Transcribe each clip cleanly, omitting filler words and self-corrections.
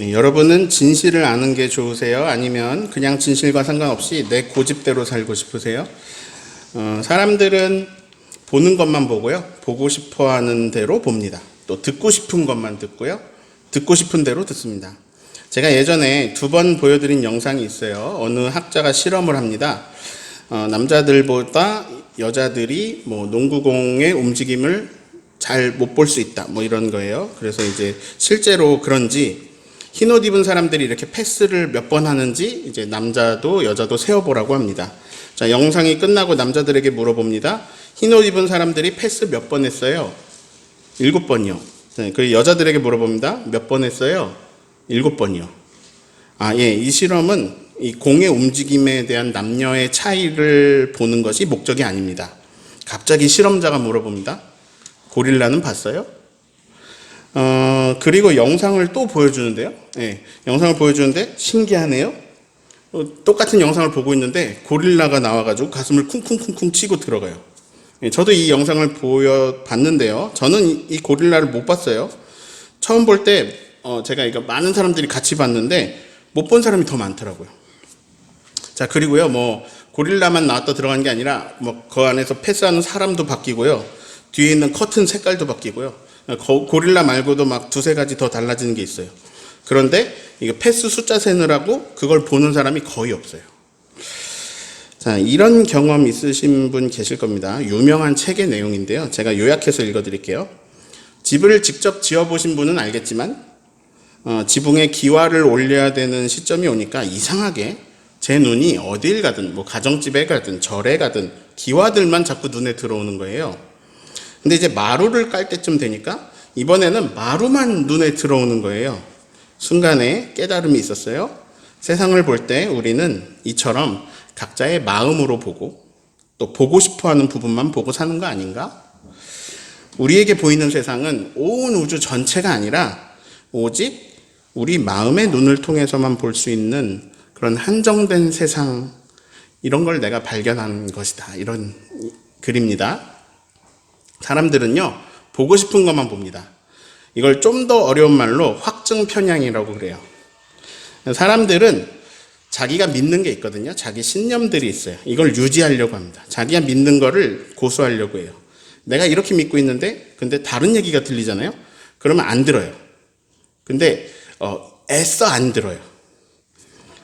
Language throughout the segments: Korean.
네, 여러분은 진실을 아는 게 좋으세요? 아니면 그냥 진실과 상관없이 내 고집대로 살고 싶으세요? 사람들은 보는 것만 보고요. 보고 싶어 하는 대로 봅니다. 또 듣고 싶은 것만 듣고요. 듣고 싶은 대로 듣습니다. 제가 예전에 2번 보여드린 영상이 있어요. 어느 학자가 실험을 합니다. 남자들보다 여자들이 농구공의 움직임을 잘 못 볼 수 있다. 이런 거예요. 그래서 이제 실제로 그런지 흰 옷 입은 사람들이 이렇게 패스를 몇 번 하는지 이제 남자도 여자도 세어보라고 합니다. 자, 영상이 끝나고 남자들에게 물어봅니다. 흰 옷 입은 사람들이 패스 몇 번 했어요? 7번이요. 그 여자들에게 물어봅니다. 몇 번 했어요? 7번이요. 이 실험은 이 공의 움직임에 대한 남녀의 차이를 보는 것이 목적이 아닙니다. 갑자기 실험자가 물어봅니다. 고릴라는 봤어요? 그리고 영상을 또 보여주는데요. 영상을 보여주는데 신기하네요. 똑같은 영상을 보고 있는데 고릴라가 나와가지고 가슴을 쿵쿵쿵쿵 치고 들어가요. 저도 이 영상을 봤는데요. 저는 이 고릴라를 못 봤어요. 처음 볼 때 제가 이거 많은 사람들이 같이 봤는데 못 본 사람이 더 많더라고요. 자, 그리고요, 고릴라만 나왔다 들어간 게 아니라 그 안에서 패스하는 사람도 바뀌고요. 뒤에 있는 커튼 색깔도 바뀌고요. 고릴라 말고도 막 2-3가지 더 달라지는 게 있어요. 그런데 이거 패스 숫자 세느라고 그걸 보는 사람이 거의 없어요. 자, 이런 경험 있으신 분 계실 겁니다. 유명한 책의 내용인데요. 제가 요약해서 읽어드릴게요. 집을 직접 지어보신 분은 알겠지만 지붕에 기와를 올려야 되는 시점이 오니까 이상하게 제 눈이 어딜 가든 가정집에 가든 절에 가든 기와들만 자꾸 눈에 들어오는 거예요. 근데 이제 마루를 깔 때쯤 되니까 이번에는 마루만 눈에 들어오는 거예요. 순간에 깨달음이 있었어요. 세상을 볼 때 우리는 이처럼 각자의 마음으로 보고 또 보고 싶어하는 부분만 보고 사는 거 아닌가? 우리에게 보이는 세상은 온 우주 전체가 아니라 오직 우리 마음의 눈을 통해서만 볼 수 있는 그런 한정된 세상, 이런 걸 내가 발견한 것이다. 이런 글입니다. 사람들은요, 보고 싶은 것만 봅니다. 이걸 좀 더 어려운 말로 확증 편향이라고 그래요. 사람들은 자기가 믿는 게 있거든요. 자기 신념들이 있어요. 이걸 유지하려고 합니다. 자기가 믿는 거를 고수하려고 해요. 내가 이렇게 믿고 있는데 근데 다른 얘기가 들리잖아요. 그러면 안 들어요. 근데 애써 안 들어요.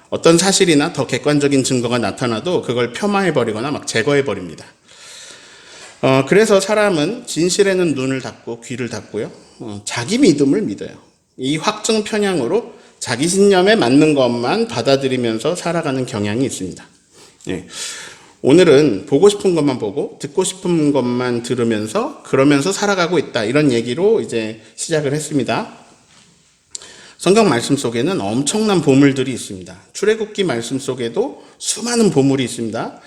어떤 사실이나 더 객관적인 증거가 나타나도 그걸 폄하해버리거나 막 제거해버립니다. 그래서 사람은 진실에는 눈을 닫고 귀를 닫고요. 자기 믿음을 믿어요. 이 확증 편향으로 자기 신념에 맞는 것만 받아들이면서 살아가는 경향이 있습니다. 오늘은 보고 싶은 것만 보고 듣고 싶은 것만 들으면서 그러면서 살아가고 있다. 이런 얘기로 이제 시작을 했습니다. 성경 말씀 속에는 엄청난 보물들이 있습니다. 출애굽기 말씀 속에도 수많은 보물이 있습니다.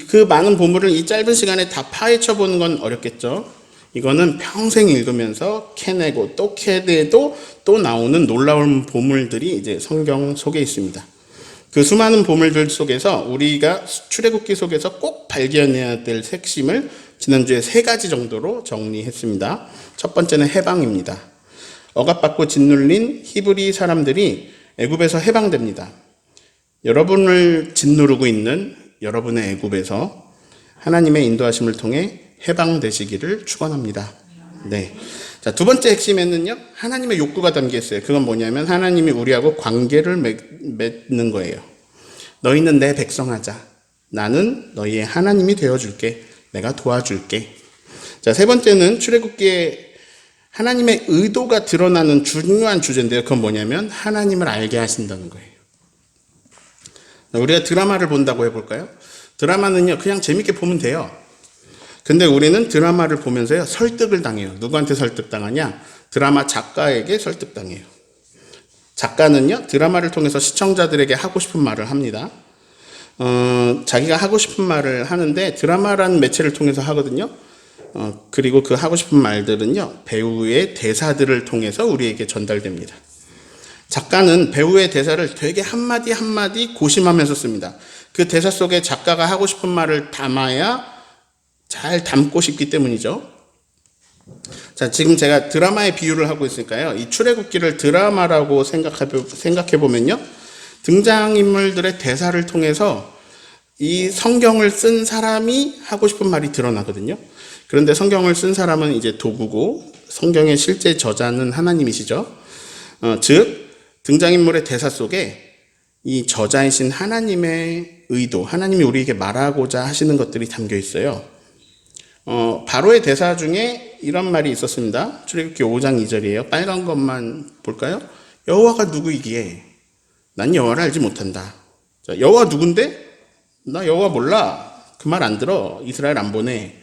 그 많은 보물을 이 짧은 시간에 다 파헤쳐 보는 건 어렵겠죠. 이거는 평생 읽으면서 캐내고 또 캐내도 또 나오는 놀라운 보물들이 이제 성경 속에 있습니다. 그 수많은 보물들 속에서 우리가 출애굽기 속에서 꼭 발견해야 될 핵심을 지난주에 3가지 정도로 정리했습니다. 첫 번째는 해방입니다. 억압받고 짓눌린 히브리 사람들이 애굽에서 해방됩니다. 여러분을 짓누르고 있는 여러분의 애굽에서 하나님의 인도하심을 통해 해방되시기를 축원합니다. 네. 자, 2번째 핵심에는요, 하나님의 욕구가 담겨 있어요. 그건 뭐냐면 하나님이 우리하고 관계를 맺는 거예요. 너희는 내 백성하자. 나는 너희의 하나님이 되어줄게. 내가 도와줄게. 자, 3번째는 출애굽기에 하나님의 의도가 드러나는 중요한 주제인데요. 그건 뭐냐면 하나님을 알게 하신다는 거예요. 우리가 드라마를 본다고 해볼까요? 드라마는요, 그냥 재밌게 보면 돼요. 근데 우리는 드라마를 보면서요, 설득을 당해요. 누구한테 설득당하냐? 드라마 작가에게 설득당해요. 작가는요, 드라마를 통해서 시청자들에게 하고 싶은 말을 합니다. 자기가 하고 싶은 말을 하는데 드라마라는 매체를 통해서 하거든요. 그리고 그 하고 싶은 말들은요, 배우의 대사들을 통해서 우리에게 전달됩니다. 작가는 배우의 대사를 되게 한마디 한마디 고심하면서 씁니다. 그 대사 속에 작가가 하고 싶은 말을 담아야 잘 담고 싶기 때문이죠. 자, 지금 제가 드라마의 비유를 하고 있으니까요. 이 출애굽기를 드라마라고 생각해 보면요. 등장인물들의 대사를 통해서 이 성경을 쓴 사람이 하고 싶은 말이 드러나거든요. 그런데 성경을 쓴 사람은 이제 도구고 성경의 실제 저자는 하나님이시죠. 즉 등장인물의 대사 속에 이 저자이신 하나님의 의도, 하나님이 우리에게 말하고자 하시는 것들이 담겨 있어요. 바로의 대사 중에 이런 말이 있었습니다. 출애굽기 5장 2절이에요. 빨간 것만 볼까요? 여호와가 누구이기에 난 여호와를 알지 못한다. 자, 여호와 누군데? 나 여호와 몰라. 그 말 안 들어. 이스라엘 안 보내.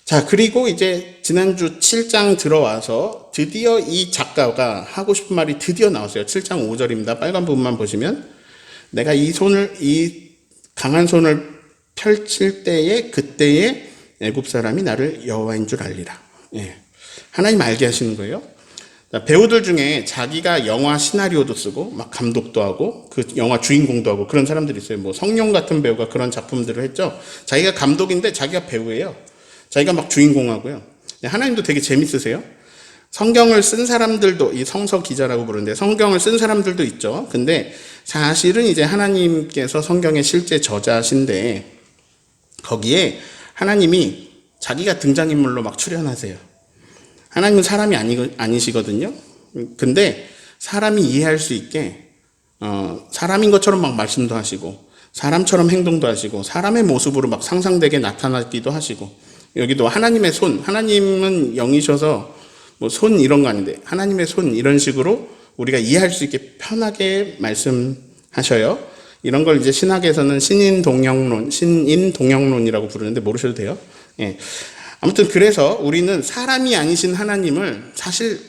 자, 그리고 이제 지난주 7장 들어와서 드디어 이 작가가 하고 싶은 말이 드디어 나왔어요. 7장 5절입니다. 빨간 부분만 보시면 내가 이 강한 손을 펼칠 때에 그때에 애굽 사람이 나를 여호와인 줄 알리라. 예. 하나님 알게 하시는 거예요. 배우들 중에 자기가 영화 시나리오도 쓰고 막 감독도 하고 그 영화 주인공도 하고 그런 사람들이 있어요. 뭐 성룡 같은 배우가 그런 작품들을 했죠. 자기가 감독인데 자기가 배우예요. 자기가 막 주인공하고요. 하나님도 되게 재밌으세요. 성경을 쓴 사람들도, 이 성서 기자라고 부르는데 성경을 쓴 사람들도 있죠. 근데 사실은 이제 하나님께서 성경의 실제 저자신데 거기에 하나님이 자기가 등장인물로 막 출연하세요. 하나님은 사람이 아니시거든요. 근데 사람이 이해할 수 있게 사람인 것처럼 막 말씀도 하시고 사람처럼 행동도 하시고 사람의 모습으로 막 상상되게 나타나기도 하시고 여기도 하나님의 손, 하나님은 영이셔서 뭐 손 이런 거 아닌데 하나님의 손 이런 식으로 우리가 이해할 수 있게 편하게 말씀하셔요. 이런 걸 이제 신학에서는 신인동영론이라고 부르는데 모르셔도 돼요. 예. 아무튼 그래서 우리는 사람이 아니신 하나님을 사실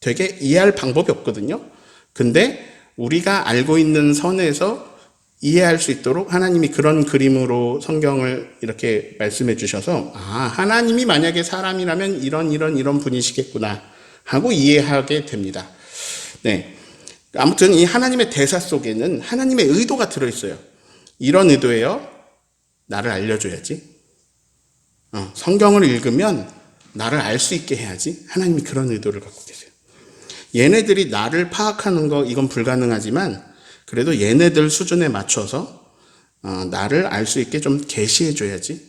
되게 이해할 방법이 없거든요. 근데 우리가 알고 있는 선에서 이해할 수 있도록 하나님이 그런 그림으로 성경을 이렇게 말씀해 주셔서 하나님이 만약에 사람이라면 이런 분이시겠구나 하고 이해하게 됩니다. 네. 아무튼 이 하나님의 대사 속에는 하나님의 의도가 들어있어요. 이런 의도예요. 나를 알려줘야지. 성경을 읽으면 나를 알 수 있게 해야지. 하나님이 그런 의도를 갖고 계세요. 얘네들이 나를 파악하는 거 이건 불가능하지만 그래도 얘네들 수준에 맞춰서 나를 알 수 있게 좀 계시해 줘야지.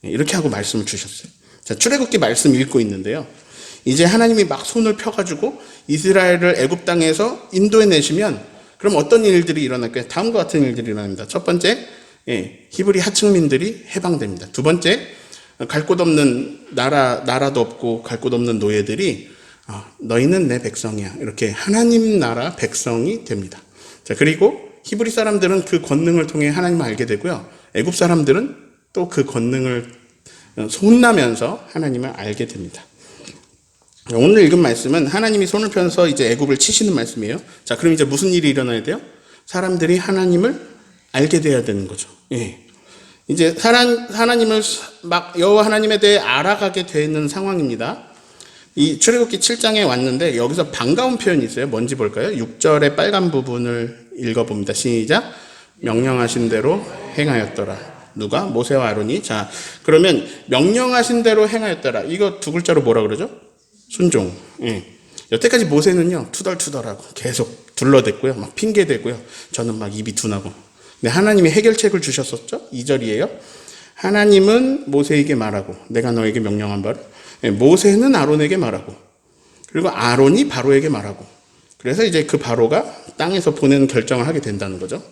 이렇게 하고 말씀을 주셨어요. 자, 출애굽기 말씀 읽고 있는데요. 이제 하나님이 막 손을 펴가지고 이스라엘을 애굽 땅에서 인도해 내시면 그럼 어떤 일들이 일어날까요? 다음과 같은 일들이 일어납니다. 첫 번째, 히브리 하층민들이 해방됩니다. 두 번째, 갈 곳 없는 나라도 없고 갈 곳 없는 노예들이 너희는 내 백성이야. 이렇게 하나님 나라 백성이 됩니다. 자, 그리고 히브리 사람들은 그 권능을 통해 하나님을 알게 되고요. 애굽 사람들은 또 그 권능을 손나면서 하나님을 알게 됩니다. 오늘 읽은 말씀은 하나님이 손을 펴서 이제 애굽을 치시는 말씀이에요. 자, 그럼 이제 무슨 일이 일어나야 돼요? 사람들이 하나님을 알게 돼야 되는 거죠. 예. 이제 하나님을 막 여호와 하나님에 대해 알아가게 되는 상황입니다. 이 출애굽기 7장에 왔는데 여기서 반가운 표현이 있어요. 뭔지 볼까요? 6절의 빨간 부분을 읽어봅니다. 시작. 명령하신 대로 행하였더라. 누가? 모세와 아론이. 자, 그러면 명령하신 대로 행하였더라. 이거 두 글자로 뭐라 그러죠? 순종. 예. 여태까지 모세는요 투덜투덜하고 계속 둘러댔고요. 막 핑계대고요. 저는 막 입이 둔하고. 근데 하나님이 해결책을 주셨었죠. 2절이에요. 하나님은 모세에게 말하고 내가 너에게 명령한 바를 모세는 아론에게 말하고 그리고 아론이 바로에게 말하고 그래서 이제 그 바로가 땅에서 보내는 결정을 하게 된다는 거죠.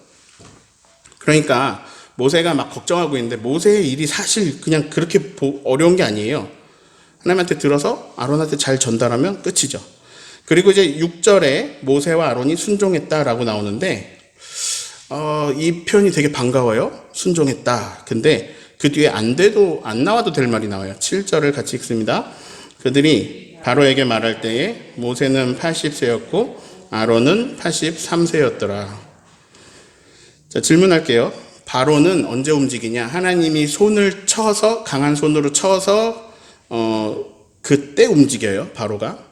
그러니까 모세가 막 걱정하고 있는데 모세의 일이 사실 그냥 그렇게 어려운 게 아니에요. 하나님한테 들어서 아론한테 잘 전달하면 끝이죠. 그리고 이제 6절에 모세와 아론이 순종했다라고 나오는데 이 표현이 되게 반가워요. 순종했다. 근데 그 뒤에 안 나와도 될 말이 나와요. 7절을 같이 읽습니다. 그들이 바로에게 말할 때에 모세는 80세였고 아론은 83세였더라. 자, 질문할게요. 바로는 언제 움직이냐? 하나님이 손을 쳐서 강한 손으로 쳐서 그때 움직여요. 바로가.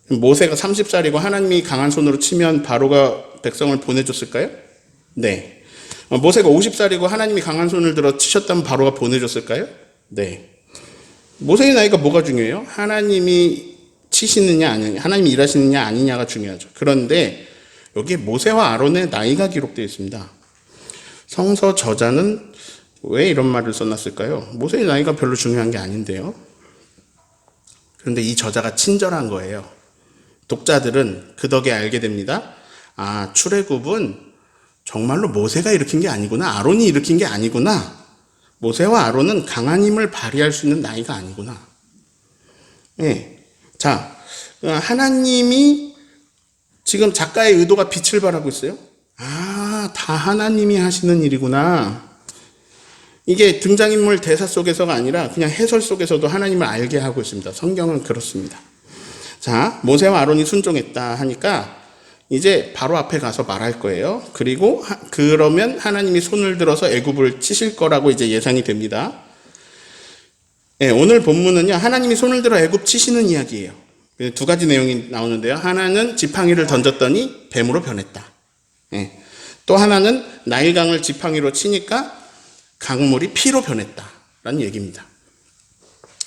모세가 30살이고 하나님이 강한 손으로 치면 바로가 백성을 보내줬을까요? 네. 모세가 50살이고 하나님이 강한 손을 들어 치셨다면 바로가 보내줬을까요? 네. 모세의 나이가 뭐가 중요해요? 하나님이 치시느냐 아니냐, 하나님이 일하시느냐 아니냐가 중요하죠. 그런데 여기에 모세와 아론의 나이가 기록되어 있습니다. 성서 저자는 왜 이런 말을 써놨을까요? 모세의 나이가 별로 중요한 게 아닌데요. 그런데 이 저자가 친절한 거예요. 독자들은 그 덕에 알게 됩니다. 아, 출애굽은 정말로 모세가 일으킨 게 아니구나. 아론이 일으킨 게 아니구나. 모세와 아론은 강한 힘을 발휘할 수 있는 나이가 아니구나. 예. 자, 하나님이 지금 작가의 의도가 빛을 발하고 있어요. 아, 다 하나님이 하시는 일이구나. 이게 등장인물 대사 속에서가 아니라 그냥 해설 속에서도 하나님을 알게 하고 있습니다. 성경은 그렇습니다. 자, 모세와 아론이 순종했다 하니까 이제 바로 앞에 가서 말할 거예요. 그리고 그러면 하나님이 손을 들어서 애굽을 치실 거라고 이제 예상이 됩니다. 네, 오늘 본문은요, 하나님이 손을 들어 애굽 치시는 이야기예요. 두 가지 내용이 나오는데요. 하나는 지팡이를 던졌더니 뱀으로 변했다. 네. 또 하나는 나일강을 지팡이로 치니까 강물이 피로 변했다라는 얘기입니다.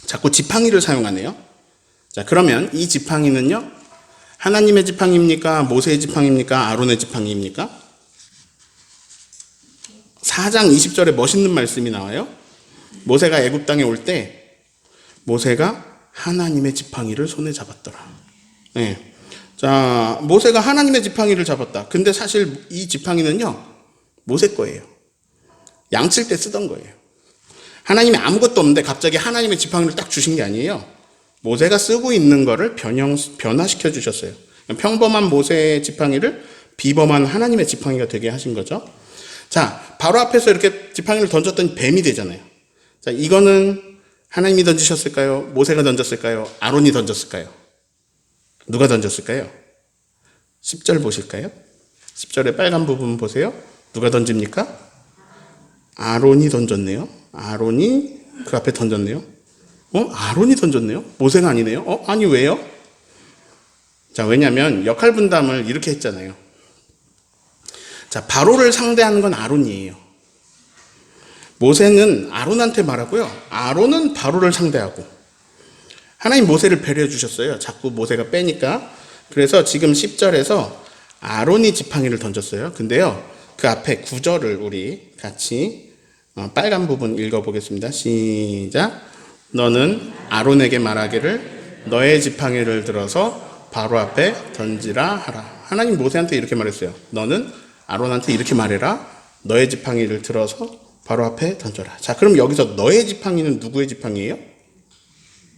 자꾸 지팡이를 사용하네요. 자, 그러면 이 지팡이는요, 하나님의 지팡이입니까? 모세의 지팡이입니까? 아론의 지팡이입니까? 4장 20절에 멋있는 말씀이 나와요. 모세가 애굽 땅에 올 때 모세가 하나님의 지팡이를 손에 잡았더라. 네. 자, 모세가 하나님의 지팡이를 잡았다. 근데 사실 이 지팡이는요, 모세 거예요. 양칠 때 쓰던 거예요. 하나님이 아무것도 없는데 갑자기 하나님의 지팡이를 딱 주신 게 아니에요. 모세가 쓰고 있는 거를 변화시켜 주셨어요. 평범한 모세의 지팡이를 비범한 하나님의 지팡이가 되게 하신 거죠. 자, 바로 앞에서 이렇게 지팡이를 던졌더니 뱀이 되잖아요. 자, 이거는 하나님이 던지셨을까요? 모세가 던졌을까요? 아론이 던졌을까요? 누가 던졌을까요? 10절 보실까요? 10절의 빨간 부분 보세요. 누가 던집니까? 아론이 던졌네요. 아론이 그 앞에 던졌네요. 아론이 던졌네요? 모세가 아니네요? 아니 왜요? 자, 왜냐면 역할 분담을 이렇게 했잖아요. 자, 바로를 상대하는 건 아론이에요. 모세는 아론한테 말하고요. 아론은 바로를 상대하고. 하나님 모세를 배려해 주셨어요. 자꾸 모세가 빼니까. 그래서 지금 10절에서 아론이 지팡이를 던졌어요. 근데요, 그 앞에 9절을 우리 같이 빨간 부분 읽어보겠습니다. 시작. 너는 아론에게 말하기를 너의 지팡이를 들어서 바로 앞에 던지라 하라. 하나님 모세한테 이렇게 말했어요. 너는 아론한테 이렇게 말해라. 너의 지팡이를 들어서 바로 앞에 던져라. 자, 그럼 여기서 너의 지팡이는 누구의 지팡이에요?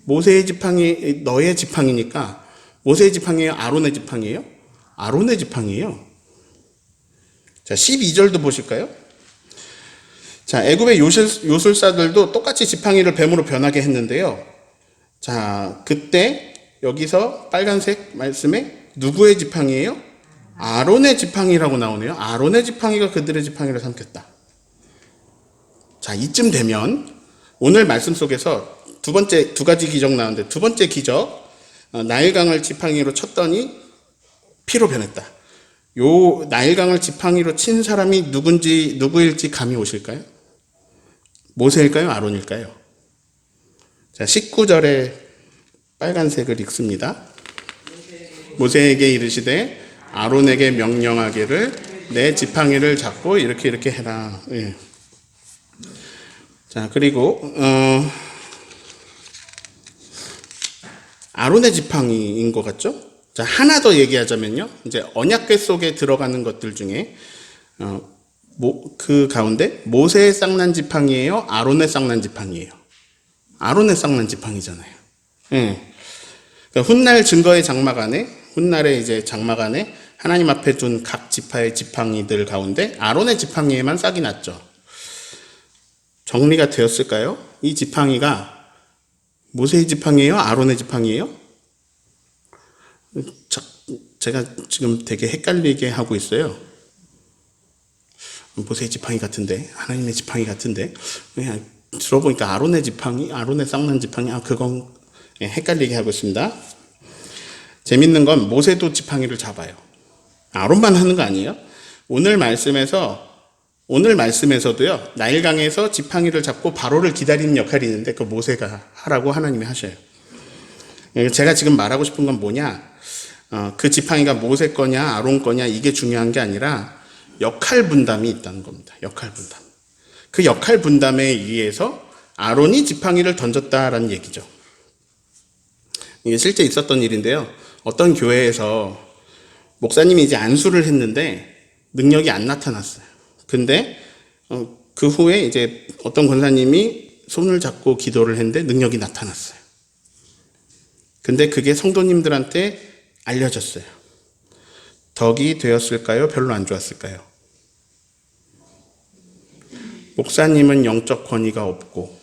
모세의 지팡이, 너의 지팡이니까 모세의 지팡이에요? 아론의 지팡이에요? 아론의 지팡이에요. 자, 12절도 보실까요? 자, 애굽의 요술사들도 똑같이 지팡이를 뱀으로 변하게 했는데요. 자, 그때 여기서 빨간색 말씀에 누구의 지팡이에요? 아론의 지팡이라고 나오네요. 아론의 지팡이가 그들의 지팡이를 삼켰다. 자, 이쯤 되면 오늘 말씀 속에서 두 가지 기적 나오는데 두 번째 기적, 나일강을 지팡이로 쳤더니 피로 변했다. 요 나일강을 지팡이로 친 사람이 누구일지 감이 오실까요? 모세일까요? 아론일까요? 자, 19절에 빨간색을 읽습니다. 모세에게 이르시되 아론에게 명령하기를 내 지팡이를 잡고 이렇게 해라. 예. 자, 그리고 아론의 지팡이인 것 같죠? 자, 하나 더 얘기하자면요. 이제 언약궤 속에 들어가는 것들 중에 그 가운데 모세의 쌍난 지팡이예요? 아론의 쌍난 지팡이예요? 아론의 쌍난 지팡이잖아요. 예. 그러니까 훗날 증거의 장막 안에, 훗날의 이제 장막 안에 하나님 앞에 둔 각 지파의 지팡이들 가운데 아론의 지팡이에만 싹이 났죠. 정리가 되었을까요? 이 지팡이가 모세의 지팡이에요? 아론의 지팡이에요? 제가 지금 되게 헷갈리게 하고 있어요. 모세의 지팡이 같은데, 하나님의 지팡이 같은데, 그냥 들어보니까 아론의 지팡이, 아론의 쌍난 지팡이, 그건 헷갈리게 하고 있습니다. 재밌는 건 모세도 지팡이를 잡아요. 아론만 하는 거 아니에요? 오늘 말씀에서 오늘 말씀에서도요, 나일강에서 지팡이를 잡고 바로를 기다리는 역할이 있는데 그 모세가 하라고 하나님이 하셔요. 제가 지금 말하고 싶은 건 뭐냐, 그 지팡이가 모세 거냐 아론 거냐 이게 중요한 게 아니라 역할 분담이 있다는 겁니다. 역할 분담. 그 역할 분담에 의해서 아론이 지팡이를 던졌다라는 얘기죠. 이게 실제 있었던 일인데요. 어떤 교회에서 목사님이 이제 안수를 했는데 능력이 안 나타났어요. 근데 그 후에 이제 어떤 권사님이 손을 잡고 기도를 했는데 능력이 나타났어요. 근데 그게 성도님들한테 알려졌어요. 덕이 되었을까요? 별로 안 좋았을까요? 목사님은 영적 권위가 없고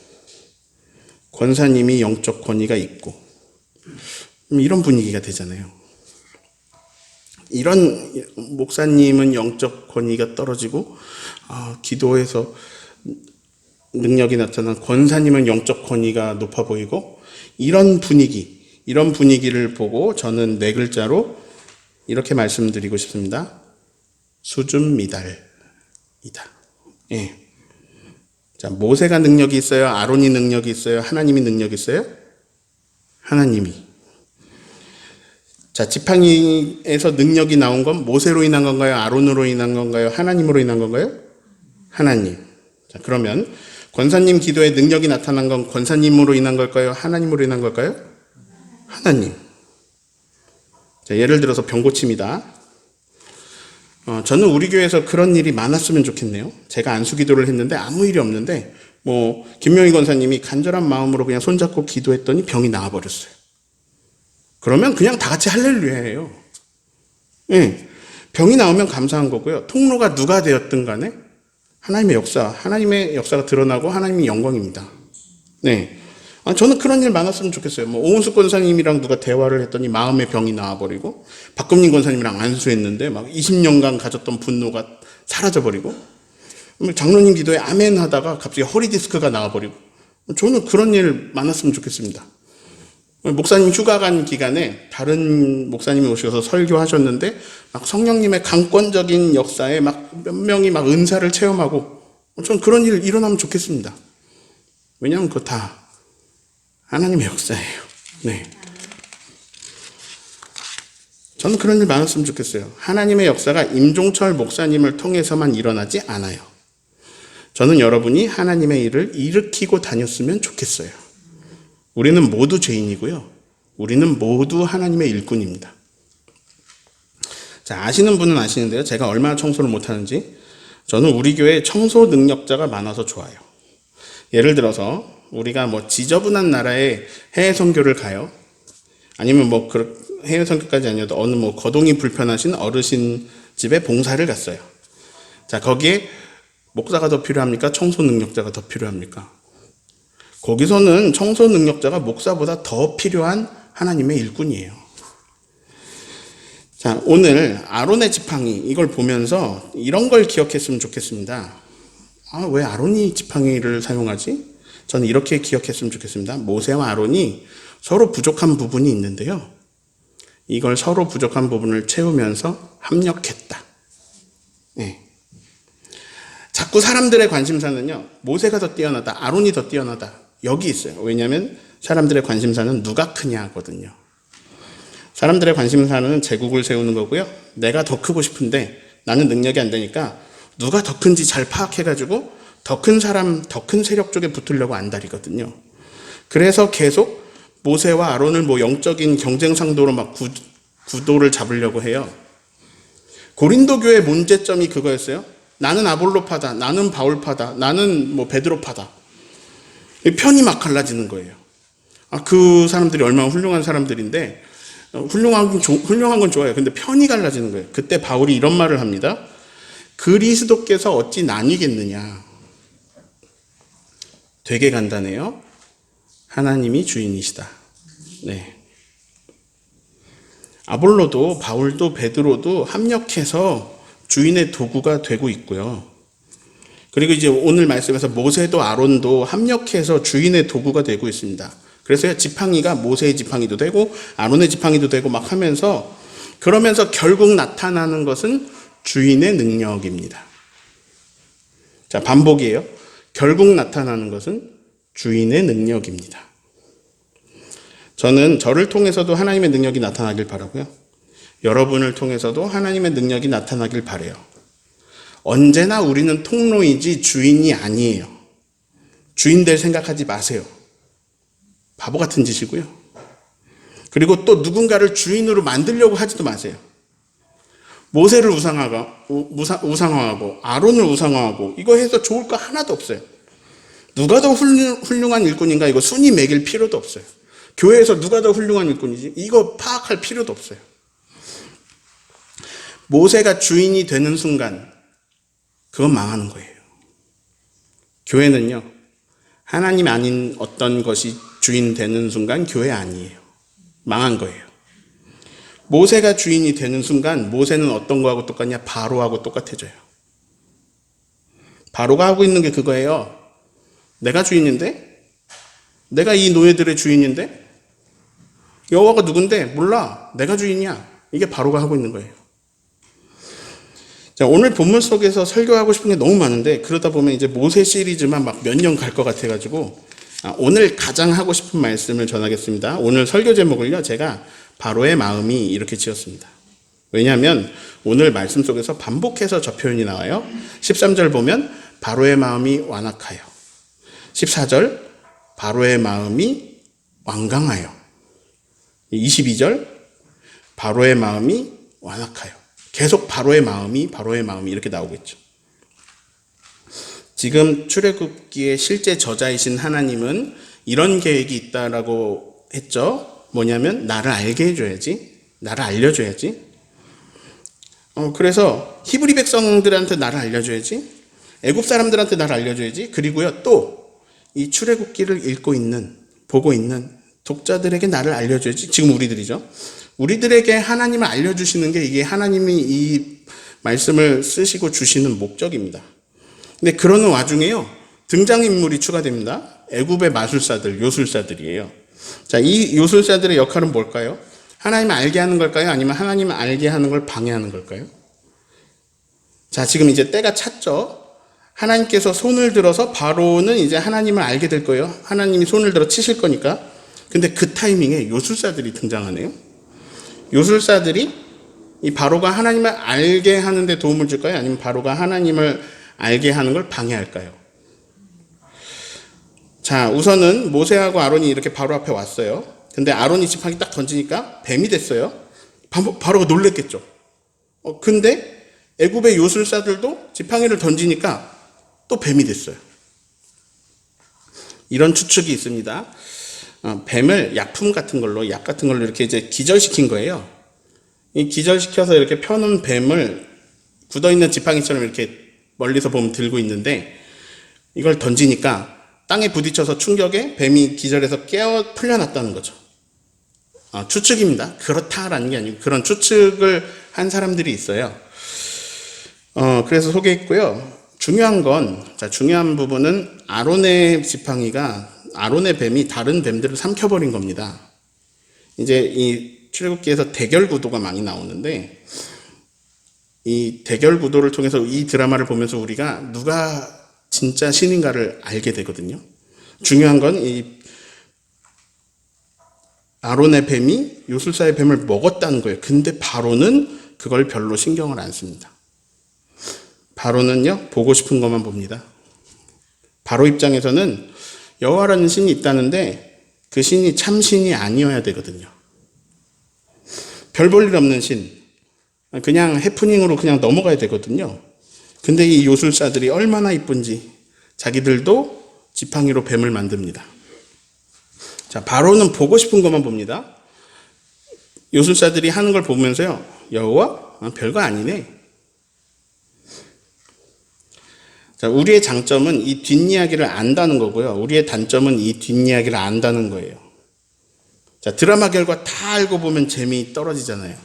권사님이 영적 권위가 있고 이런 분위기가 되잖아요. 이런 목사님은 영적 권위가 떨어지고 기도해서 능력이 나타난 권사님은 영적 권위가 높아 보이고 이런 분위기를 보고 저는 4글자로 이렇게 말씀드리고 싶습니다. 수준 미달이다. 예. 자, 모세가 능력이 있어요? 아론이 능력이 있어요? 하나님이 능력이 있어요? 하나님이. 자, 지팡이에서 능력이 나온 건 모세로 인한 건가요? 아론으로 인한 건가요? 하나님으로 인한 건가요? 하나님. 자, 그러면 권사님 기도에 능력이 나타난 건 권사님으로 인한 걸까요? 하나님으로 인한 걸까요? 하나님. 자, 예를 들어서 병고침이다. 저는 우리 교회에서 그런 일이 많았으면 좋겠네요. 제가 안수 기도를 했는데 아무 일이 없는데 김명희 권사님이 간절한 마음으로 그냥 손잡고 기도했더니 병이 나아버렸어요. 그러면 그냥 다 같이 할렐루야예요. 예. 병이 나오면 감사한 거고요. 통로가 누가 되었든 간에 하나님의 역사가 드러나고 하나님의 영광입니다. 네. 저는 그런 일 많았으면 좋겠어요. 오은숙 권사님이랑 누가 대화를 했더니 마음의 병이 나와버리고, 박금린 권사님이랑 안수했는데 막 20년간 가졌던 분노가 사라져버리고, 장로님 기도에 아멘 하다가 갑자기 허리 디스크가 나와버리고, 저는 그런 일 많았으면 좋겠습니다. 목사님 휴가 간 기간에 다른 목사님이 오셔서 설교하셨는데 막 성령님의 강권적인 역사에 막 몇 명이 막 은사를 체험하고, 저는 그런 일 일어나면 좋겠습니다. 왜냐하면 그거 다 하나님의 역사예요. 네. 저는 그런 일 많았으면 좋겠어요. 하나님의 역사가 임종철 목사님을 통해서만 일어나지 않아요. 저는 여러분이 하나님의 일을 일으키고 다녔으면 좋겠어요. 우리는 모두 죄인이고요. 우리는 모두 하나님의 일꾼입니다. 자, 아시는 분은 아시는데요. 제가 얼마나 청소를 못하는지. 저는 우리 교회에 청소 능력자가 많아서 좋아요. 예를 들어서 우리가 지저분한 나라에 해외 선교를 가요. 아니면 해외 선교까지 아니어도 어느 거동이 불편하신 어르신 집에 봉사를 갔어요. 자, 거기에 목사가 더 필요합니까? 청소 능력자가 더 필요합니까? 거기서는 청소 능력자가 목사보다 더 필요한 하나님의 일꾼이에요. 자, 오늘 아론의 지팡이 이걸 보면서 이런 걸 기억했으면 좋겠습니다. 왜 아론이 지팡이를 사용하지? 저는 이렇게 기억했으면 좋겠습니다. 모세와 아론이 서로 부족한 부분이 있는데요. 이걸 서로 부족한 부분을 채우면서 합력했다. 네. 자꾸 사람들의 관심사는요, 모세가 더 뛰어나다, 아론이 더 뛰어나다, 여기 있어요. 왜냐하면 사람들의 관심사는 누가 크냐거든요. 사람들의 관심사는 제국을 세우는 거고요. 내가 더 크고 싶은데 나는 능력이 안 되니까 누가 더 큰지 잘 파악해가지고 더 큰 사람, 더 큰 세력 쪽에 붙으려고 안달이거든요. 그래서 계속 모세와 아론을 영적인 경쟁 상도로 막 구도를 잡으려고 해요. 고린도 교회 문제점이 그거였어요. 나는 아볼로파다, 나는 바울파다, 나는 베드로파다. 편이 막 갈라지는 거예요. 그 사람들이 얼마나 훌륭한 사람들인데, 훌륭한 건 좋아요. 근데 편이 갈라지는 거예요. 그때 바울이 이런 말을 합니다. 그리스도께서 어찌 나뉘겠느냐. 되게 간단해요. 하나님이 주인이시다. 네. 아볼로도 바울도 베드로도 합력해서 주인의 도구가 되고 있고요. 그리고 이제 오늘 말씀에서 모세도 아론도 합력해서 주인의 도구가 되고 있습니다. 그래서 지팡이가 모세의 지팡이도 되고 아론의 지팡이도 되고 막 하면서, 그러면서 결국 나타나는 것은 주인의 능력입니다. 자, 반복이에요. 결국 나타나는 것은 주인의 능력입니다. 저는 저를 통해서도 하나님의 능력이 나타나길 바라고요. 여러분을 통해서도 하나님의 능력이 나타나길 바라요. 언제나 우리는 통로이지 주인이 아니에요. 주인 될 생각하지 마세요. 바보 같은 짓이고요. 그리고 또 누군가를 주인으로 만들려고 하지도 마세요. 모세를 우상화하고 아론을 우상화하고 이거 해서 좋을 거 하나도 없어요. 누가 더 훌륭한 일꾼인가 이거 순위 매길 필요도 없어요. 교회에서 누가 더 훌륭한 일꾼이지 이거 파악할 필요도 없어요. 모세가 주인이 되는 순간 그건 망하는 거예요. 교회는요, 하나님 아닌 어떤 것이 주인 되는 순간 교회 아니에요. 망한 거예요. 모세가 주인이 되는 순간 모세는 어떤 거하고 똑같냐? 바로하고 똑같아져요. 바로가 하고 있는 게 그거예요. 내가 주인인데? 내가 이 노예들의 주인인데? 여호와가 누군데? 몰라. 내가 주인이야. 이게 바로가 하고 있는 거예요. 자, 오늘 본문 속에서 설교하고 싶은 게 너무 많은데 그러다 보면 이제 모세 시리즈만 막 몇 년 갈 것 같아가지고 오늘 가장 하고 싶은 말씀을 전하겠습니다. 오늘 설교 제목을요, 제가 바로의 마음이 이렇게 지었습니다. 왜냐하면 오늘 말씀 속에서 반복해서 저 표현이 나와요. 13절 보면 바로의 마음이 완악하여, 14절 바로의 마음이 완강하여, 22절 바로의 마음이 완악하여. 계속 바로의 마음이 이렇게 나오겠죠. 지금 출애굽기의 실제 저자이신 하나님은 이런 계획이 있다라고 했죠. 뭐냐면 나를 알게 해줘야지, 나를 알려줘야지. 그래서 히브리 백성들한테 나를 알려줘야지, 애굽 사람들한테 나를 알려줘야지. 그리고요 또 이 출애굽기를 읽고 있는, 보고 있는 독자들에게 나를 알려줘야지. 지금 우리들이죠. 우리들에게 하나님을 알려주시는 게 이게 하나님이 이 말씀을 쓰시고 주시는 목적입니다. 근데 그러는 와중에요, 등장인물이 추가됩니다. 애굽의 마술사들, 요술사들이에요. 자, 이 요술사들의 역할은 뭘까요? 하나님을 알게 하는 걸까요? 아니면 하나님을 알게 하는 걸 방해하는 걸까요? 자, 지금 이제 때가 찼죠. 하나님께서 손을 들어서 바로는 이제 하나님을 알게 될 거예요. 하나님이 손을 들어 치실 거니까. 근데 그 타이밍에 요술사들이 등장하네요. 요술사들이 이 바로가 하나님을 알게 하는데 도움을 줄까요? 아니면 바로가 하나님을 알게 하는 걸 방해할까요? 자, 우선은 모세하고 아론이 이렇게 바로 앞에 왔어요. 근데 아론이 지팡이 딱 던지니까 뱀이 됐어요. 바로가 놀랬겠죠. 근데 애굽의 요술사들도 지팡이를 던지니까 또 뱀이 됐어요. 이런 추측이 있습니다. 뱀을 약품 같은 걸로, 약 같은 걸로 이렇게 이제 기절시킨 거예요. 이 기절시켜서 이렇게 펴놓은 뱀을 굳어있는 지팡이처럼 이렇게 멀리서 보면 들고 있는데 이걸 던지니까 땅에 부딪혀서 충격에 뱀이 기절해서 풀려났다는 거죠. 추측입니다. 그렇다라는 게 아니고 그런 추측을 한 사람들이 있어요. 그래서 소개했고요. 중요한 부분은 아론의 뱀이 다른 뱀들을 삼켜버린 겁니다. 이제 이 출애굽기에서 대결 구도가 많이 나오는데 이 대결 구도를 통해서 이 드라마를 보면서 우리가 누가 진짜 신인가를 알게 되거든요. 중요한 건 이 아론의 뱀이 요술사의 뱀을 먹었다는 거예요. 근데 바로는 그걸 별로 신경을 안 씁니다. 바로는요, 보고 싶은 것만 봅니다. 바로 입장에서는 여호와라는 신이 있다는데 그 신이 참 신이 아니어야 되거든요. 별 볼 일 없는 신, 그냥 해프닝으로 그냥 넘어가야 되거든요. 근데 이 요술사들이 얼마나 이쁜지 자기들도 지팡이로 뱀을 만듭니다. 자, 바로는 보고 싶은 것만 봅니다. 요술사들이 하는 걸 보면서요, 여호와? 별거 아니네. 자, 우리의 장점은 이 뒷이야기를 안다는 거고요. 우리의 단점은 이 뒷이야기를 안다는 거예요. 자, 드라마 결과 다 알고 보면 재미 떨어지잖아요.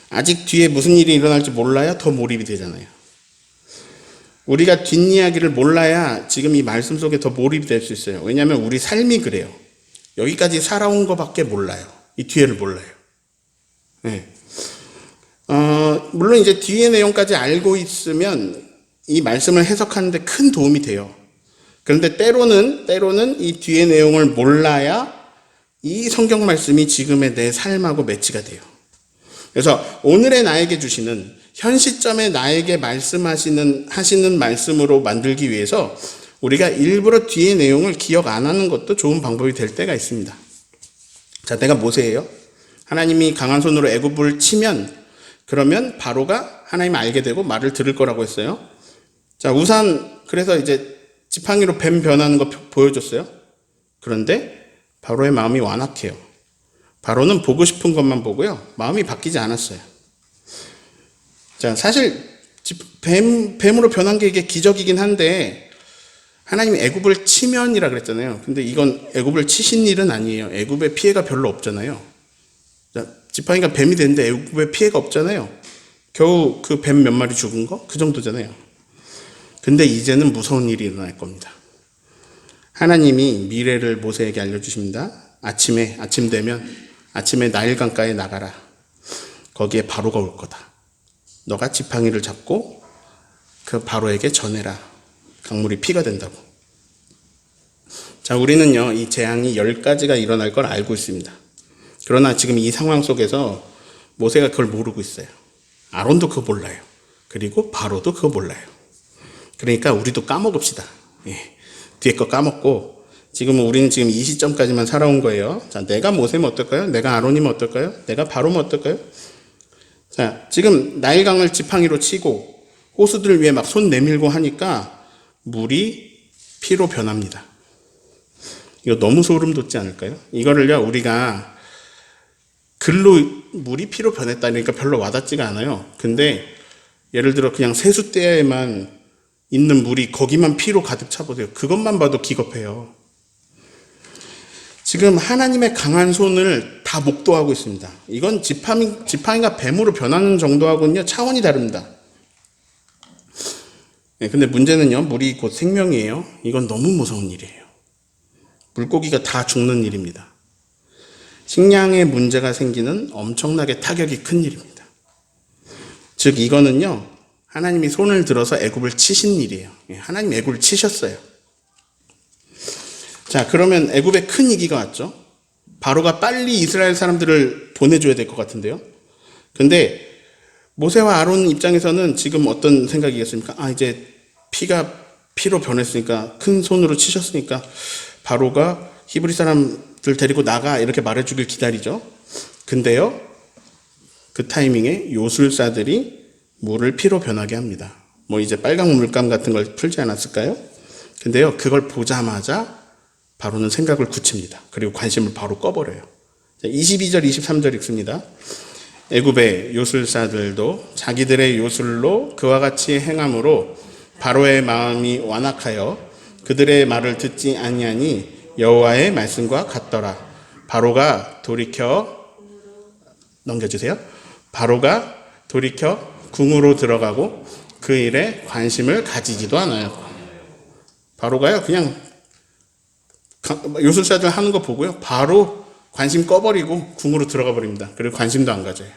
아직 뒤에 무슨 일이 일어날지 몰라야 더 몰입이 되잖아요. 우리가 뒷이야기를 몰라야 지금 이 말씀 속에 더 몰입이 될 수 있어요. 왜냐하면 우리 삶이 그래요. 여기까지 살아온 것밖에 몰라요. 이 뒤에를 몰라요. 네. 물론 이제 뒤의 내용까지 알고 있으면 이 말씀을 해석하는데 큰 도움이 돼요. 그런데 때로는 이 뒤의 내용을 몰라야 이 성경 말씀이 지금의 내 삶하고 매치가 돼요. 그래서 오늘의 나에게 주시는 현 시점에 나에게 하시는 말씀으로 만들기 위해서 우리가 일부러 뒤의 내용을 기억 안 하는 것도 좋은 방법이 될 때가 있습니다. 자, 내가 모세예요. 하나님이 강한 손으로 애굽을 치면 그러면 바로가 하나님을 알게 되고 말을 들을 거라고 했어요. 자, 우선 그래서 이제 지팡이로 뱀 변하는 거 보여줬어요. 그런데 바로의 마음이 완악해요. 바로는 보고 싶은 것만 보고요. 마음이 바뀌지 않았어요. 자, 사실 뱀으로 변한 게 이게 기적이긴 한데 하나님이 애굽을 치면이라 그랬잖아요. 근데 이건 애굽을 치신 일은 아니에요. 애굽에 피해가 별로 없잖아요. 자, 지팡이가 뱀이 됐는데 애굽에 피해가 없잖아요. 겨우 그 뱀 몇 마리 죽은 거? 그 정도잖아요. 근데 이제는 무서운 일이 일어날 겁니다. 하나님이 미래를 모세에게 알려주십니다. 아침 되면 아침에 나일강가에 나가라. 거기에 바로가 올 거다. 너가 지팡이를 잡고 그 바로에게 전해라. 강물이 피가 된다고. 자, 우리는요, 이 재앙이 10가지가 일어날 걸 알고 있습니다. 그러나 지금 이 상황 속에서 모세가 그걸 모르고 있어요. 아론도 그거 몰라요. 그리고 바로도 그거 몰라요. 그러니까 우리도 까먹읍시다. 예. 뒤에 거 까먹고 우리는 지금 이 시점까지만 살아온 거예요. 자, 내가 모세면 어떨까요? 내가 아론이면 어떨까요? 내가 바로면 어떨까요? 자, 지금 나일강을 지팡이로 치고 호수들 위에 막 손 내밀고 하니까 물이 피로 변합니다. 이거 너무 소름 돋지 않을까요? 이거를요, 우리가 글로 물이 피로 변했다니까 별로 와닿지가 않아요. 근데 예를 들어 그냥 세숫대야에만 있는 물이 거기만 피로 가득 차보세요. 그것만 봐도 기겁해요. 지금 하나님의 강한 손을 다 목도하고 있습니다. 이건 지팡이가 뱀으로 변하는 정도하고는요, 차원이 다릅니다. 네, 근데 문제는요, 물이 곧 생명이에요. 이건 너무 무서운 일이에요. 물고기가 다 죽는 일입니다. 식량에 문제가 생기는 엄청나게 타격이 큰 일입니다. 즉, 이거는요, 하나님이 손을 들어서 애굽을 치신 일이에요. 하나님 애굽을 치셨어요. 자, 그러면 애굽에 큰 위기가 왔죠. 바로가 빨리 이스라엘 사람들을 보내줘야 될 것 같은데요. 근데 모세와 아론 입장에서는 지금 어떤 생각이겠습니까? 이제 피로 변했으니까, 큰 손으로 치셨으니까 바로가 히브리 사람들 데리고 나가 이렇게 말해주길 기다리죠. 근데요, 그 타이밍에 요술사들이 물을 피로 변하게 합니다. 이제 빨강 물감 같은 걸 풀지 않았을까요? 근데요, 그걸 보자마자 바로는 생각을 굳힙니다. 그리고 관심을 바로 꺼버려요. 22절, 23절 읽습니다. 애굽의 요술사들도 자기들의 요술로 그와 같이 행함으로 바로의 마음이 완악하여 그들의 말을 듣지 아니하니 여호와의 말씀과 같더라. 바로가 돌이켜 궁으로 들어가고 그 일에 관심을 가지지도 않아요. 바로가요, 그냥 요술사들 하는 거 보고요, 바로 관심 꺼버리고 궁으로 들어가 버립니다. 그리고 관심도 안 가져요.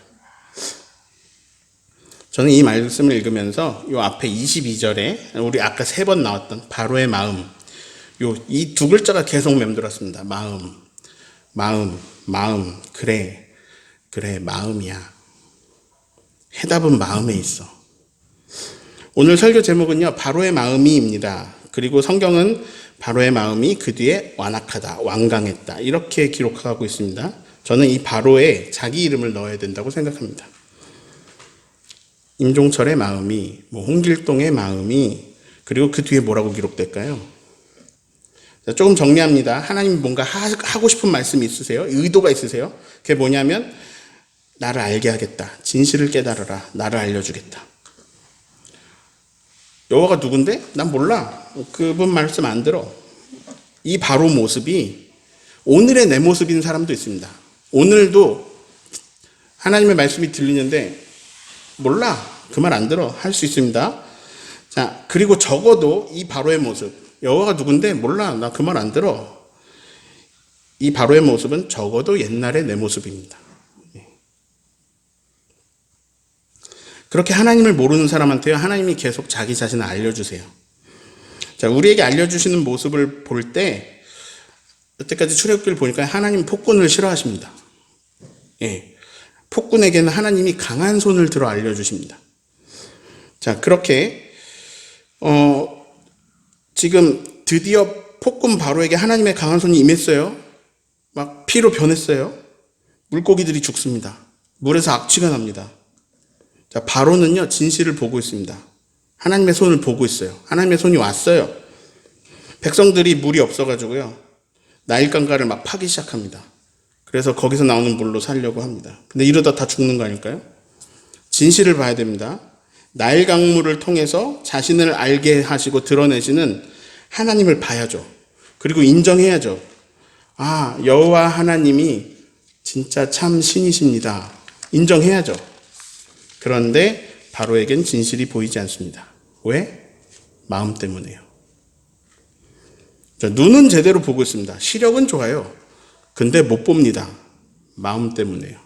저는 이 말씀을 읽으면서 요 앞에 22절에 우리 아까 3번 나왔던 바로의 마음, 이 두 글자가 계속 맴돌았습니다. 마음. 그래, 마음이야. 해답은 마음에 있어. 오늘 설교 제목은요, 바로의 마음이입니다. 그리고 성경은 바로의 마음이 그 뒤에 완악하다, 완강했다, 이렇게 기록하고 있습니다. 저는 이 바로에 자기 이름을 넣어야 된다고 생각합니다. 임종철의 마음이, 홍길동의 마음이, 그리고 그 뒤에 뭐라고 기록될까요? 자, 조금 정리합니다. 하나님이 뭔가 하고 싶은 말씀이 있으세요? 의도가 있으세요? 그게 뭐냐면 나를 알게 하겠다. 진실을 깨달아라. 나를 알려주겠다. 여호와가 누군데? 난 몰라. 그분 말씀 안 들어. 이 바로 모습이 오늘의 내 모습인 사람도 있습니다. 오늘도 하나님의 말씀이 들리는데 몰라. 그 말 안 들어. 할 수 있습니다. 자, 그리고 적어도 이 바로의 모습. 여호와가 누군데? 몰라. 나 그 말 안 들어. 이 바로의 모습은 적어도 옛날의 내 모습입니다. 그렇게 하나님을 모르는 사람한테요, 하나님이 계속 자기 자신을 알려주세요. 자, 우리에게 알려주시는 모습을 볼 때, 여태까지 출애굽기를 보니까 하나님 폭군을 싫어하십니다. 예. 폭군에게는 하나님이 강한 손을 들어 알려주십니다. 자, 그렇게, 지금 드디어 폭군 바로에게 하나님의 강한 손이 임했어요. 막 피로 변했어요. 물고기들이 죽습니다. 물에서 악취가 납니다. 자, 바로는요, 진실을 보고 있습니다. 하나님의 손을 보고 있어요. 하나님의 손이 왔어요. 백성들이 물이 없어가지고요, 나일강가를 막 파기 시작합니다. 그래서 거기서 나오는 물로 살려고 합니다. 근데 이러다 다 죽는 거 아닐까요? 진실을 봐야 됩니다. 나일 강물을 통해서 자신을 알게 하시고 드러내시는 하나님을 봐야죠. 그리고 인정해야죠. 아, 여호와 하나님이 진짜 참 신이십니다. 인정해야죠. 그런데 바로에겐 진실이 보이지 않습니다. 왜? 마음 때문에요. 눈은 제대로 보고 있습니다. 시력은 좋아요. 근데 못 봅니다. 마음 때문에요.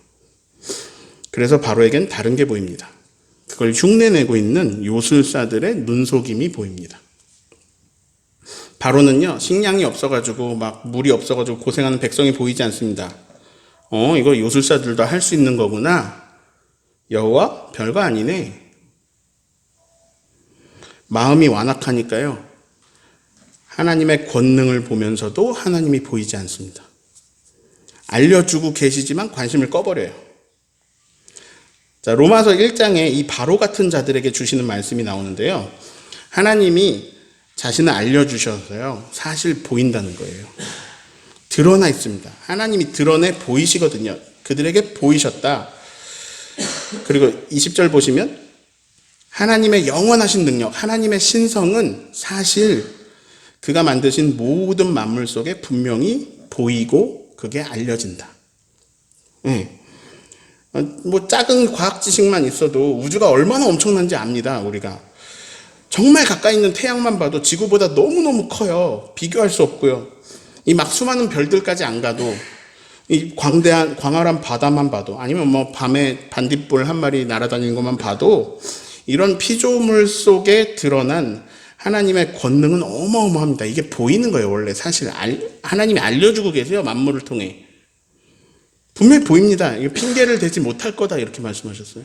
그래서 바로에겐 다른 게 보입니다. 그걸 흉내내고 있는 요술사들의 눈속임이 보입니다. 바로는요, 식량이 없어가지고 막 물이 없어가지고 고생하는 백성이 보이지 않습니다. 이거 요술사들도 할 수 있는 거구나. 여호와 별거 아니네. 마음이 완악하니까요, 하나님의 권능을 보면서도 하나님이 보이지 않습니다. 알려주고 계시지만 관심을 꺼버려요. 자, 로마서 1장에 이 바로 같은 자들에게 주시는 말씀이 나오는데요, 하나님이 자신을 알려주셔서요, 사실 보인다는 거예요. 드러나 있습니다. 하나님이 드러내 보이시거든요. 그들에게 보이셨다. 그리고 20절 보시면 하나님의 영원하신 능력, 하나님의 신성은 사실 그가 만드신 모든 만물 속에 분명히 보이고 그게 알려진다. 네. 뭐 작은 과학 지식만 있어도 우주가 얼마나 엄청난지 압니다. 우리가 정말 가까이 있는 태양만 봐도 지구보다 너무너무 커요. 비교할 수 없고요. 이 막 수많은 별들까지 안 가도, 이 광활한 바다만 봐도, 아니면 뭐 밤에 반딧불 한 마리 날아다니는 것만 봐도 이런 피조물 속에 드러난 하나님의 권능은 어마어마합니다. 이게 보이는 거예요. 원래 사실 하나님이 알려주고 계세요. 만물을 통해. 분명히 보입니다. 이게 핑계를 대지 못할 거다, 이렇게 말씀하셨어요.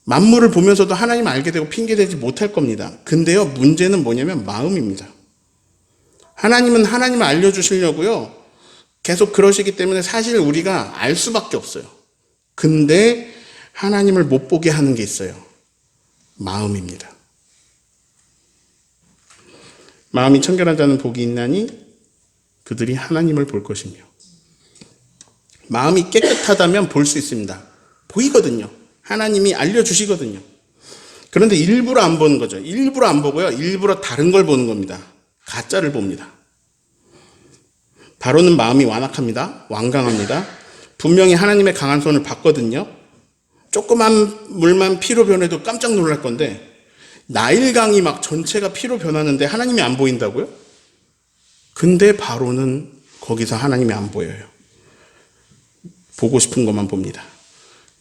만물을 보면서도 하나님 알게 되고 핑계대지 못할 겁니다. 근데요, 문제는 뭐냐면 마음입니다. 하나님은 하나님을 알려주시려고요, 계속 그러시기 때문에 사실 우리가 알 수밖에 없어요. 근데 하나님을 못 보게 하는 게 있어요. 마음입니다. 마음이 청결한 자는 복이 있나니 그들이 하나님을 볼 것이며. 마음이 깨끗하다면 볼 수 있습니다. 보이거든요. 하나님이 알려주시거든요. 그런데 일부러 안 보는 거죠. 일부러 안 보고요, 일부러 다른 걸 보는 겁니다. 가짜를 봅니다. 바로는 마음이 완악합니다. 완강합니다. 분명히 하나님의 강한 손을 봤거든요. 조그만 물만 피로 변해도 깜짝 놀랄 건데, 나일강이 막 전체가 피로 변하는데 하나님이 안 보인다고요? 근데 바로는 거기서 하나님이 안 보여요. 보고 싶은 것만 봅니다.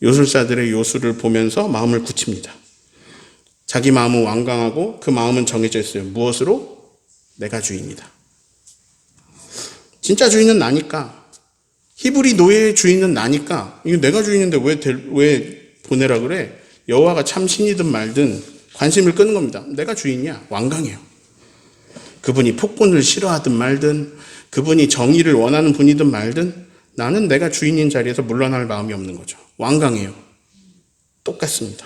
요술사들의 요술을 보면서 마음을 굳힙니다. 자기 마음은 완강하고 그 마음은 정해져 있어요. 무엇으로? 내가 주인이다. 진짜 주인은 나니까. 히브리 노예의 주인은 나니까. 이거 내가 주인인데 왜 보내라 그래? 여호와가 참 신이든 말든 관심을 끄는 겁니다. 내가 주인이야. 완강해요. 그분이 폭군을 싫어하든 말든, 그분이 정의를 원하는 분이든 말든, 나는 내가 주인인 자리에서 물러날 마음이 없는 거죠. 완강해요. 똑같습니다.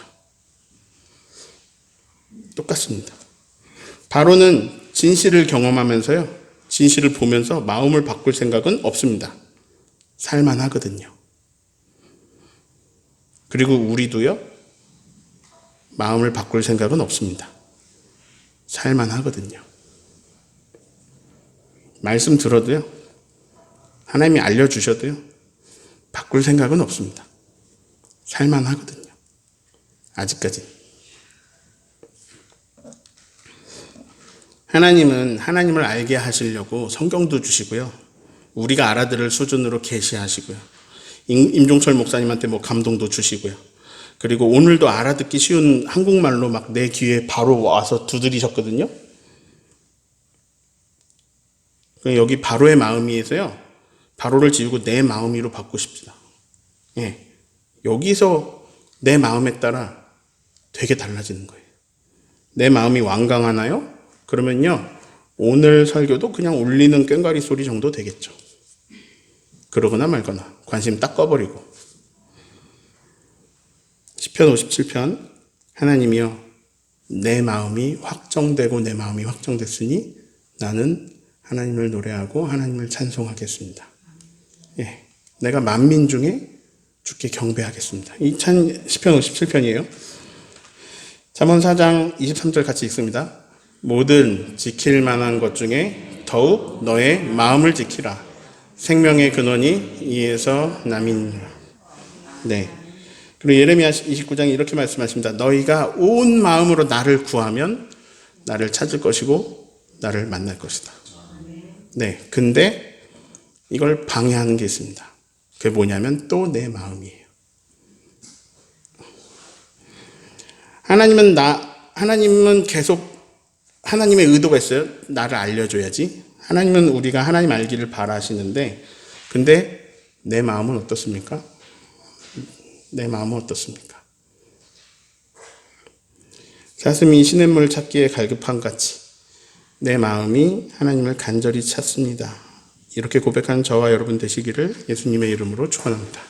똑같습니다. 바로는 진실을 경험하면서요, 진실을 보면서 마음을 바꿀 생각은 없습니다. 살만하거든요. 그리고 우리도요, 마음을 바꿀 생각은 없습니다. 살만하거든요. 말씀 들어도요, 하나님이 알려주셔도요, 바꿀 생각은 없습니다. 살만하거든요. 아직까지. 하나님은 하나님을 알게 하시려고 성경도 주시고요, 우리가 알아들을 수준으로 계시하시고요, 임종철 목사님한테 뭐 감동도 주시고요. 그리고 오늘도 알아듣기 쉬운 한국말로 막 내 귀에 바로 와서 두드리셨거든요. 여기 바로의 마음이에서요. 바로를 지우고 내 마음이로 바꾸십시다. 예. 여기서 내 마음에 따라 되게 달라지는 거예요. 내 마음이 완강하나요? 그러면요. 오늘 설교도 그냥 울리는 꽹과리 소리 정도 되겠죠. 그러거나 말거나 관심 딱 꺼버리고. 시편 57편 하나님이여 내 마음이 확정되고 내 마음이 확정됐으니 나는 하나님을 노래하고 하나님을 찬송하겠습니다. 예, 내가 만민 중에 주께 경배하겠습니다. 이 시편 57편이에요. 잠언 4장 23절 같이 읽습니다. 모든 지킬 만한 것 중에 더욱 너의 마음을 지키라. 생명의 근원이 이에서 남이니라. 네. 그리고 예레미야 29장에 이렇게 말씀하십니다. 너희가 온 마음으로 나를 구하면 나를 찾을 것이고 나를 만날 것이다. 네. 근데 이걸 방해하는 게 있습니다. 그게 뭐냐면 또 내 마음이에요. 하나님은 계속 하나님의 의도가 있어요. 나를 알려줘야지. 하나님은 우리가 하나님 알기를 바라시는데, 근데 내 마음은 어떻습니까? 내 마음은 어떻습니까? 사슴이 시냇물 찾기에 갈급한 같이 내 마음이 하나님을 간절히 찾습니다. 이렇게 고백하는 저와 여러분 되시기를 예수님의 이름으로 축원합니다.